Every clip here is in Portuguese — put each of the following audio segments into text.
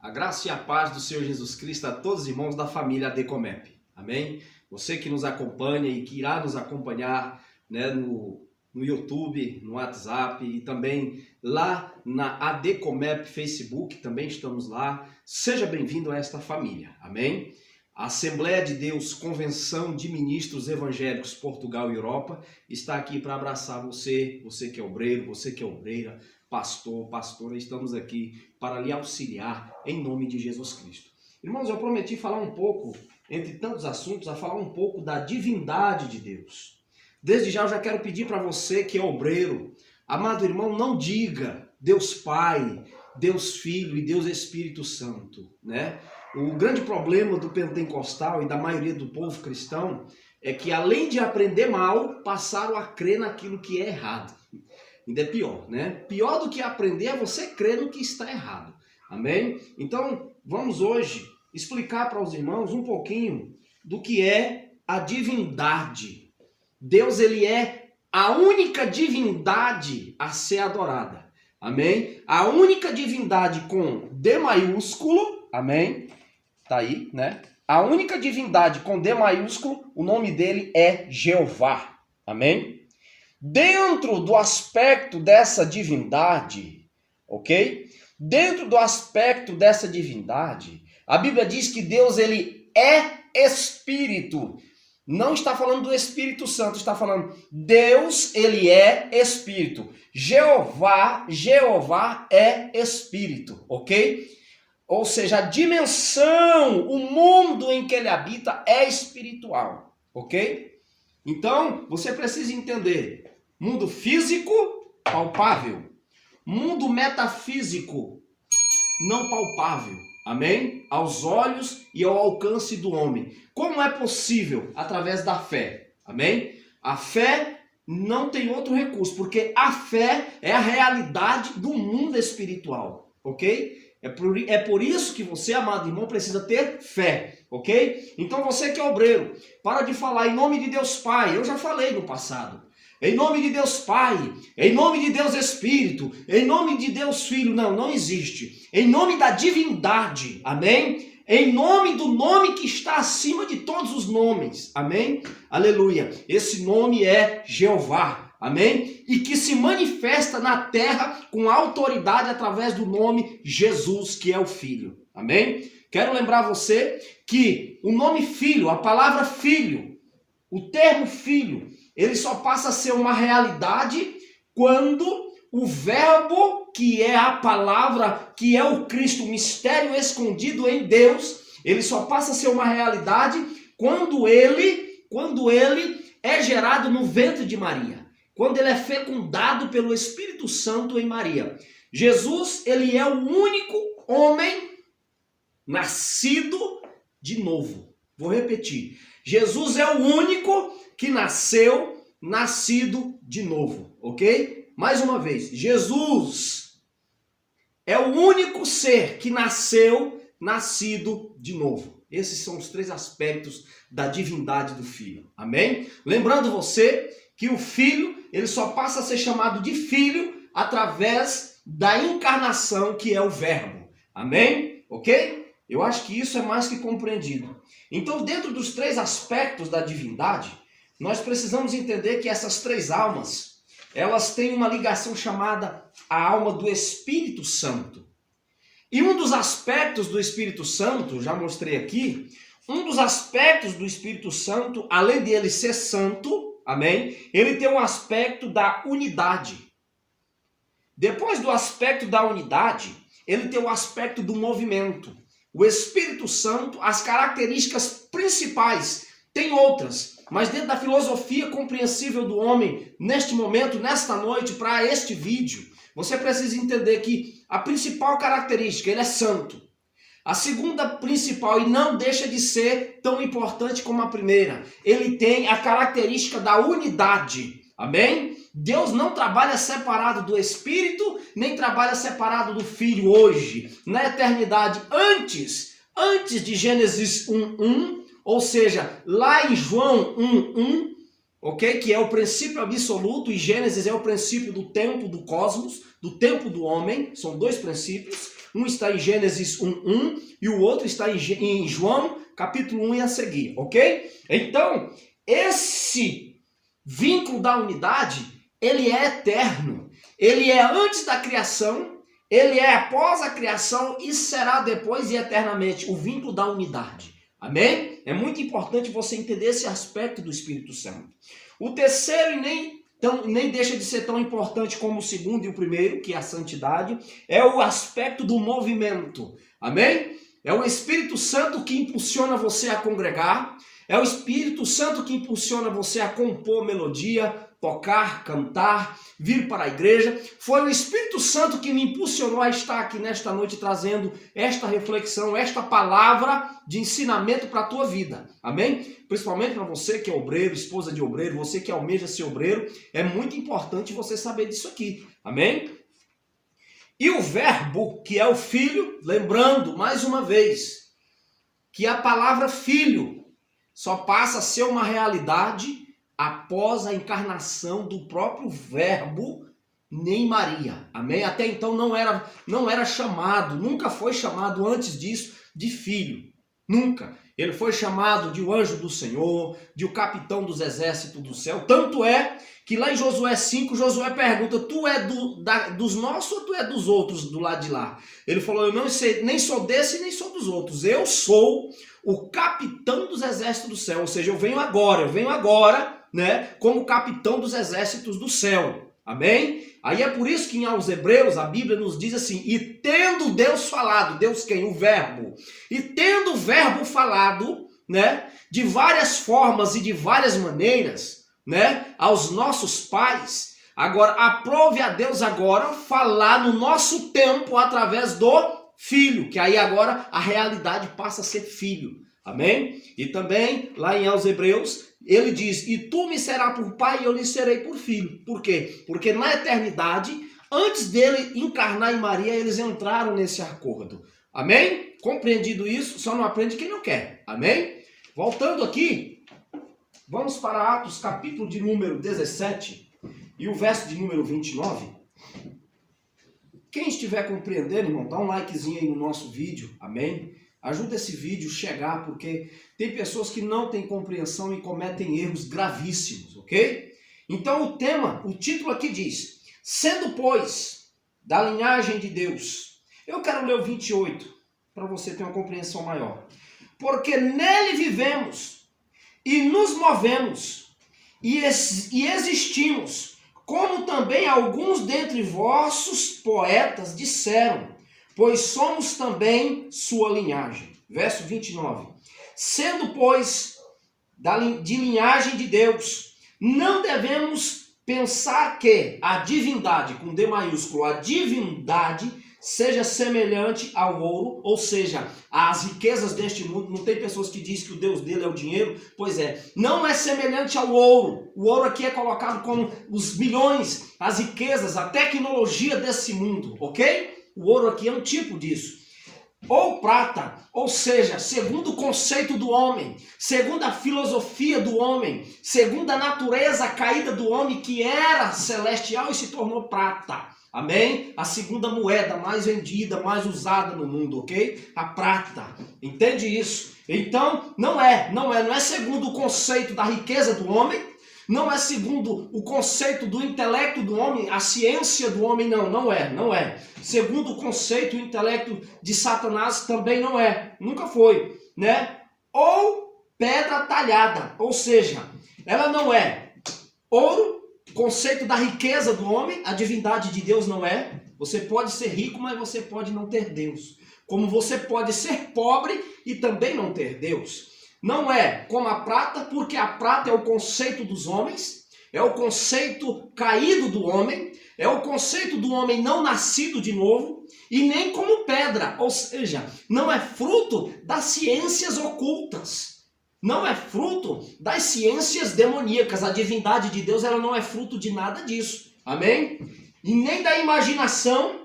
A graça e a paz do Senhor Jesus Cristo a todos os irmãos da família Adecomep. Amém? Você que nos acompanha e que irá nos acompanhar, né, no YouTube, no WhatsApp e também lá na Adecomep Facebook, também estamos lá. Seja bem-vindo a esta família. Amém? A Assembleia de Deus, Convenção de Ministros Evangélicos Portugal e Europa, está aqui para abraçar você, você que é obreiro, você que é obreira, pastor, pastora, estamos aqui para lhe auxiliar em nome de Jesus Cristo. Irmãos, eu prometi falar um pouco, entre tantos assuntos, a falar um pouco da divindade de Deus. Desde já eu já quero pedir para você que é obreiro, amado irmão, não diga Deus Pai, Deus Filho e Deus Espírito Santo, né? O grande problema do pentecostal e da maioria do povo cristão é que, além de aprender mal, passaram a crer naquilo que é errado. Ainda é pior, né? Pior do que aprender é você crer no que está errado. Amém? Então, vamos hoje explicar para os irmãos um pouquinho do que é a divindade. Deus, ele é a única divindade a ser adorada. Amém? A única divindade com D maiúsculo, amém? Tá aí, né? A única divindade com D maiúsculo, o nome dele é Jeová. Amém? Dentro do aspecto dessa divindade, ok? Dentro do aspecto dessa divindade, a Bíblia diz que Deus, ele é Espírito. Não está falando do Espírito Santo, está falando Deus, ele é Espírito. Jeová é Espírito, ok? Ou seja, a dimensão, o mundo em que ele habita é espiritual, ok? Então, você precisa entender, mundo físico, palpável. Mundo metafísico, não palpável. Amém? Aos olhos e ao alcance do homem. Como é possível? Através da fé. Amém? A fé não tem outro recurso, porque a fé é a realidade do mundo espiritual. Ok? É por isso que você, amado irmão, precisa ter fé, ok? Então você que é obreiro, para de falar em nome de Deus Pai, eu já falei no passado. Em nome de Deus Pai, em nome de Deus Espírito, em nome de Deus Filho, não existe. Em nome da divindade, amém? Em nome do nome que está acima de todos os nomes, amém? Aleluia, esse nome é Jeová. Amém? E que se manifesta na terra com autoridade através do nome Jesus, que é o Filho. Amém? Quero lembrar você que o nome Filho, a palavra Filho, o termo Filho, ele só passa a ser uma realidade quando o Verbo, que é a palavra, que é o Cristo, o mistério escondido em Deus, ele só passa a ser uma realidade quando ele é gerado no ventre de Maria. Quando ele é fecundado pelo Espírito Santo em Maria. Jesus, ele é o único homem nascido de novo. Vou repetir. Jesus é o único que nascido de novo. Ok? Mais uma vez. Jesus é o único ser que nascido de novo. Esses são os três aspectos da divindade do Filho. Amém? Lembrando você que o Filho, ele só passa a ser chamado de Filho através da encarnação, que é o Verbo. Amém? Ok? Eu acho que isso é mais que compreendido. Então, dentro dos três aspectos da divindade, nós precisamos entender que essas três almas, elas têm uma ligação chamada a alma do Espírito Santo. E um dos aspectos do Espírito Santo, já mostrei aqui, um dos aspectos do Espírito Santo, além de ele ser santo, amém? Ele tem um aspecto da unidade. Depois do aspecto da unidade, ele tem o aspecto do movimento. O Espírito Santo, as características principais, tem outras, mas dentro da filosofia compreensível do homem, neste momento, nesta noite, para este vídeo, você precisa entender que a principal característica, ele é santo. A segunda principal, e não deixa de ser tão importante como a primeira, ele tem a característica da unidade. Amém? Deus não trabalha separado do Espírito, nem trabalha separado do Filho hoje, na eternidade, antes de Gênesis 1:1, ou seja, lá em João 1:1, ok? Que é o princípio absoluto, e Gênesis é o princípio do tempo do cosmos, do tempo do homem, são dois princípios. Um está em Gênesis 1:1 e o outro está em João capítulo 1 e a seguir, ok? Então, esse vínculo da unidade, ele é eterno. Ele é antes da criação, ele é após a criação e será depois e eternamente o vínculo da unidade. Amém? É muito importante você entender esse aspecto do Espírito Santo. O terceiro, e nem deixa de ser tão importante como o segundo e o primeiro, que é a santidade, é o aspecto do movimento. Amém? É o Espírito Santo que impulsiona você a congregar, é o Espírito Santo que impulsiona você a compor melodia, tocar, cantar, vir para a igreja. Foi o Espírito Santo que me impulsionou a estar aqui nesta noite trazendo esta reflexão, esta palavra de ensinamento para a tua vida. Amém? Principalmente para você que é obreiro, esposa de obreiro, você que almeja ser obreiro, é muito importante você saber disso aqui. Amém? E o verbo, que é o filho, lembrando mais uma vez, que a palavra filho só passa a ser uma realidade após a encarnação do próprio verbo em Maria. Amém? Até então não era chamado, nunca foi chamado antes disso de filho. Nunca. Ele foi chamado de o anjo do Senhor, de o capitão dos exércitos do céu. Tanto é que lá em Josué 5, Josué pergunta, tu é dos nossos ou tu é dos outros do lado de lá? Ele falou, eu não sei, nem sou desse nem sou dos outros. Eu sou o capitão dos exércitos do céu. Ou seja, eu venho agora, né, como capitão dos exércitos do céu. Amém? Aí é por isso que aos Hebreus a Bíblia nos diz assim, e tendo Deus falado, Deus quem? O verbo. E tendo o verbo falado, né, de várias formas e de várias maneiras, né, aos nossos pais, agora aprove a Deus agora falar no nosso tempo através do filho, que aí agora a realidade passa a ser filho. Amém? E também lá em aos Hebreus ele diz, e tu me serás por pai e eu lhe serei por filho. Por quê? Porque na eternidade, antes dele encarnar em Maria, eles entraram nesse acordo. Amém? Compreendido isso, só não aprende quem não quer. Amém? Voltando aqui, vamos para Atos capítulo de número 17 e o verso de número 29. Quem estiver compreendendo, irmão, dá um likezinho aí no nosso vídeo. Amém? Ajuda esse vídeo a chegar, porque tem pessoas que não têm compreensão e cometem erros gravíssimos, ok? Então o título aqui diz, sendo, pois, da linhagem de Deus. Eu quero ler o 28, para você ter uma compreensão maior. Porque nele vivemos e nos movemos e existimos, como também alguns dentre vossos poetas disseram, pois somos também sua linhagem. Verso 29. Sendo, pois, de linhagem de Deus, não devemos pensar que a divindade, com D maiúsculo, a divindade seja semelhante ao ouro, ou seja, às riquezas deste mundo. Não tem pessoas que dizem que o Deus dele é o dinheiro? Pois é, não é semelhante ao ouro. O ouro aqui é colocado como os milhões, as riquezas, a tecnologia desse mundo, ok? O ouro aqui é um tipo disso. Ou prata, ou seja, segundo o conceito do homem, segundo a filosofia do homem, segundo a natureza caída do homem que era celestial e se tornou prata. Amém? A segunda moeda mais vendida, mais usada no mundo, ok? A prata. Entende isso? Então, não é segundo o conceito da riqueza do homem, não é segundo o conceito do intelecto do homem, a ciência do homem, não é. Segundo o conceito, o intelecto de Satanás também não é, nunca foi, né? Ou pedra talhada, ou seja, ela não é ouro, conceito da riqueza do homem, a divindade de Deus não é. Você pode ser rico, mas você pode não ter Deus. Como você pode ser pobre e também não ter Deus. Não é como a prata, porque a prata é o conceito dos homens, é o conceito caído do homem, é o conceito do homem não nascido de novo, e nem como pedra, ou seja, não é fruto das ciências ocultas, não é fruto das ciências demoníacas. A divindade de Deus, ela não é fruto de nada disso, amém? E nem da imaginação,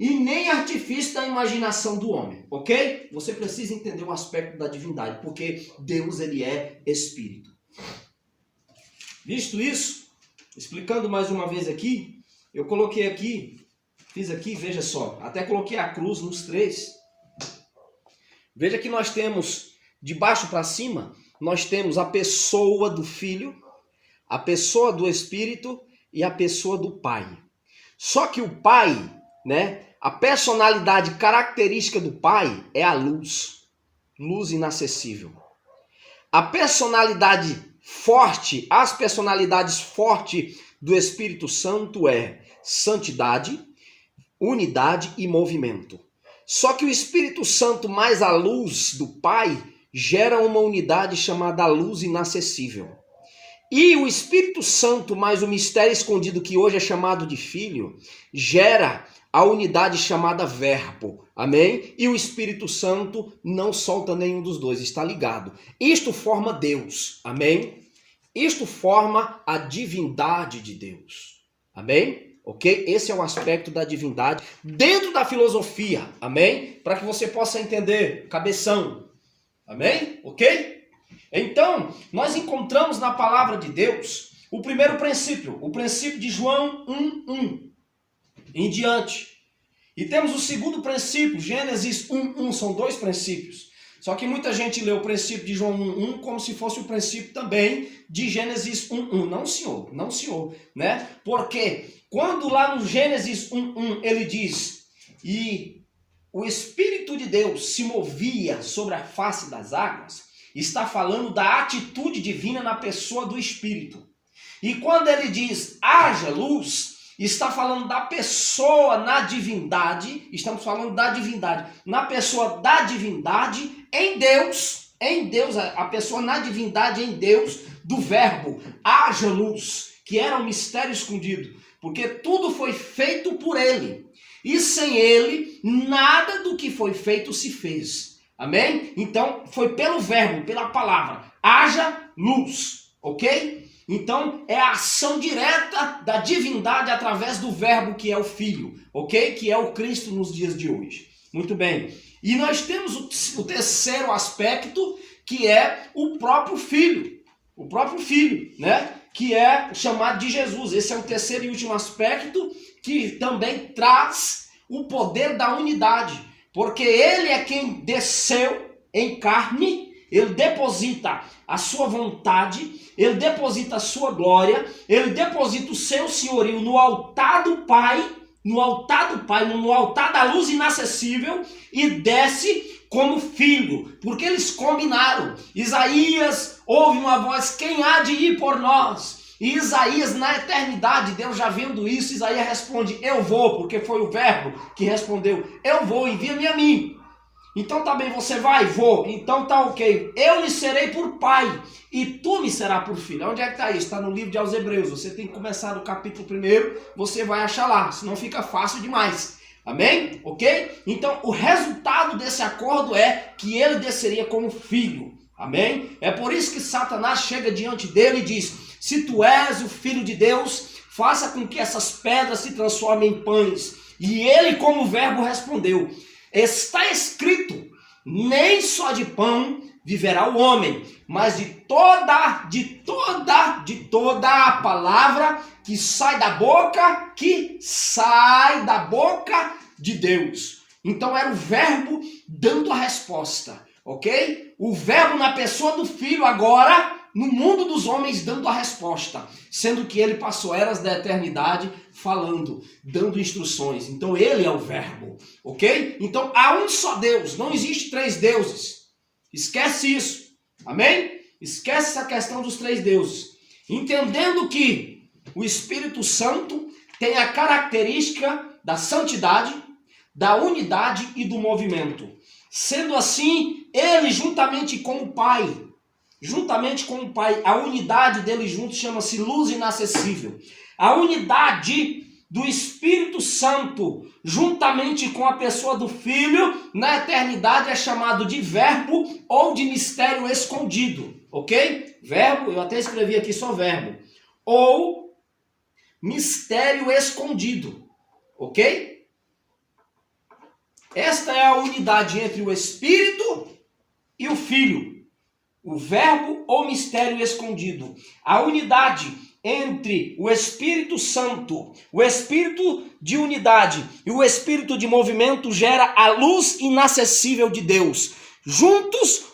e nem artifício da imaginação do homem, ok? Você precisa entender o aspecto da divindade, porque Deus, ele é Espírito. Visto isso, explicando mais uma vez aqui, eu coloquei aqui fiz aqui, veja só, até coloquei a cruz nos três. Veja que nós temos, de baixo para cima, nós temos a pessoa do Filho, a pessoa do Espírito e a pessoa do Pai. Só que o Pai, né, a personalidade característica do Pai é a luz, luz inacessível. A personalidade forte, as personalidades fortes do Espírito Santo é santidade, unidade e movimento. Só que o Espírito Santo mais a luz do Pai gera uma unidade chamada luz inacessível. E o Espírito Santo mais o mistério escondido, que hoje é chamado de Filho, gera a unidade chamada Verbo. Amém? E o Espírito Santo não solta nenhum dos dois, está ligado. Isto forma Deus. Amém? Isto forma a divindade de Deus. Amém? Ok? Esse é o aspecto da divindade dentro da filosofia. Amém? Para que você possa entender, cabeção. Amém? Ok? Então, nós encontramos na palavra de Deus o primeiro princípio, o princípio de João 1:1 em diante. E temos o segundo princípio, Gênesis 1:1, são dois princípios. Só que muita gente lê o princípio de João 1:1 como se fosse o princípio também de Gênesis 1:1. Não, senhor, não, senhor, né? Porque quando lá no Gênesis 1:1 ele diz, e o Espírito de Deus se movia sobre a face das águas, está falando da atitude divina na pessoa do Espírito. E quando ele diz, haja luz, está falando da pessoa na divindade, estamos falando da divindade, na pessoa da divindade em Deus, a pessoa na divindade em Deus, do verbo, haja luz, que era um mistério escondido, porque tudo foi feito por ele, e sem ele, nada do que foi feito se fez. Amém? Então, foi pelo verbo, pela palavra, haja luz, ok? Então, é a ação direta da divindade através do verbo que é o Filho, ok? Que é o Cristo nos dias de hoje. Muito bem. E nós temos o terceiro aspecto, que é o próprio Filho. O próprio Filho, né? Que é chamado de Jesus. Esse é o terceiro e último aspecto que também traz o poder da unidade. Porque ele é quem desceu em carne, ele deposita a sua vontade, ele deposita a sua glória, ele deposita o seu senhorio no altar do Pai, no altar da luz inacessível, e desce como filho, porque eles combinaram. Isaías ouve uma voz, quem há de ir por nós? E Isaías, na eternidade, Deus já vendo isso, Isaías responde, eu vou, porque foi o verbo que respondeu, eu vou, envia-me a mim. Então tá bem, você vai? Vou. Então tá ok. Eu lhe serei por pai e tu me serás por filho. Onde é que está isso? Está no livro de aos Hebreus. Você tem que começar no capítulo 1, você vai achar lá, senão fica fácil demais. Amém? Ok? Então o resultado desse acordo é que ele desceria como filho. Amém? É por isso que Satanás chega diante dele e diz, se tu és o filho de Deus, faça com que essas pedras se transformem em pães. E ele, como verbo, respondeu, está escrito, nem só de pão viverá o homem, mas de toda a palavra que sai da boca de Deus. Então era o verbo dando a resposta, ok? O verbo na pessoa do Filho agora, no mundo dos homens, dando a resposta, sendo que ele passou eras da eternidade falando, dando instruções. Então ele é o verbo, ok? Então há um só Deus, não existe três deuses. Esquece isso, amém? Esquece essa questão dos três deuses. Entendendo que o Espírito Santo tem a característica da santidade, da unidade e do movimento. Sendo assim, ele juntamente com o Pai, a unidade dele junto chama-se luz inacessível. A unidade do Espírito Santo, juntamente com a pessoa do Filho, na eternidade é chamado de verbo ou de mistério escondido, ok? Verbo, eu até escrevi aqui só verbo, ou mistério escondido, ok? Esta é a unidade entre o Espírito e o Filho. O verbo ou mistério escondido. A unidade entre o Espírito Santo, o Espírito de unidade e o Espírito de movimento gera a luz inacessível de Deus. Juntos,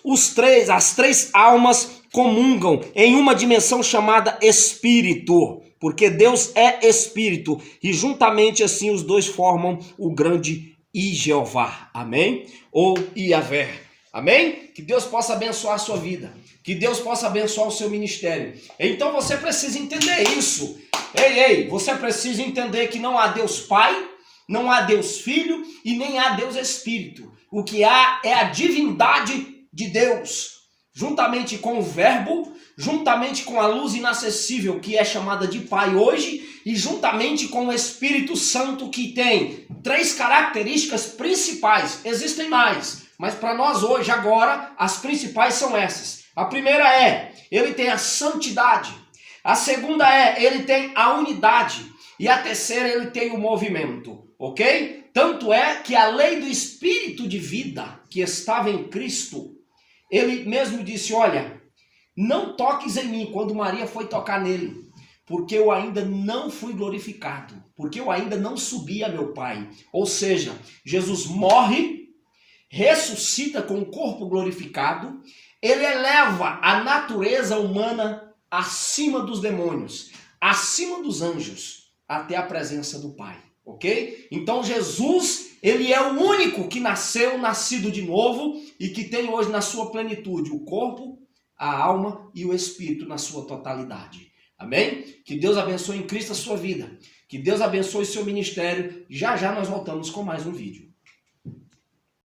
as três almas comungam em uma dimensão chamada Espírito, porque Deus é Espírito, e juntamente assim os dois formam o grande Jeová, amém? Ou Iavé, amém? Que Deus possa abençoar a sua vida, que Deus possa abençoar o seu ministério. Então você precisa entender isso. Ei, você precisa entender que não há Deus Pai, não há Deus Filho e nem há Deus Espírito. O que há é a divindade de Deus, juntamente com o Verbo, juntamente com a luz inacessível que é chamada de Pai hoje, e juntamente com o Espírito Santo, que tem três características principais. Existem mais, mas para nós hoje, agora, as principais são essas. A primeira é, ele tem a santidade. A segunda é, ele tem a unidade. E a terceira, ele tem o movimento, ok? Tanto é que a lei do Espírito de vida que estava em Cristo, ele mesmo disse, olha, não toques em mim, quando Maria foi tocar nele, porque eu ainda não fui glorificado, porque eu ainda não subi a meu Pai. Ou seja, Jesus morre, ressuscita com o corpo glorificado, ele eleva a natureza humana acima dos demônios, acima dos anjos, até a presença do Pai, ok? Então Jesus, ele é o único que nascido de novo, e que tem hoje na sua plenitude o corpo, a alma e o espírito na sua totalidade. Amém? Que Deus abençoe em Cristo a sua vida. Que Deus abençoe seu ministério. Já já nós voltamos com mais um vídeo.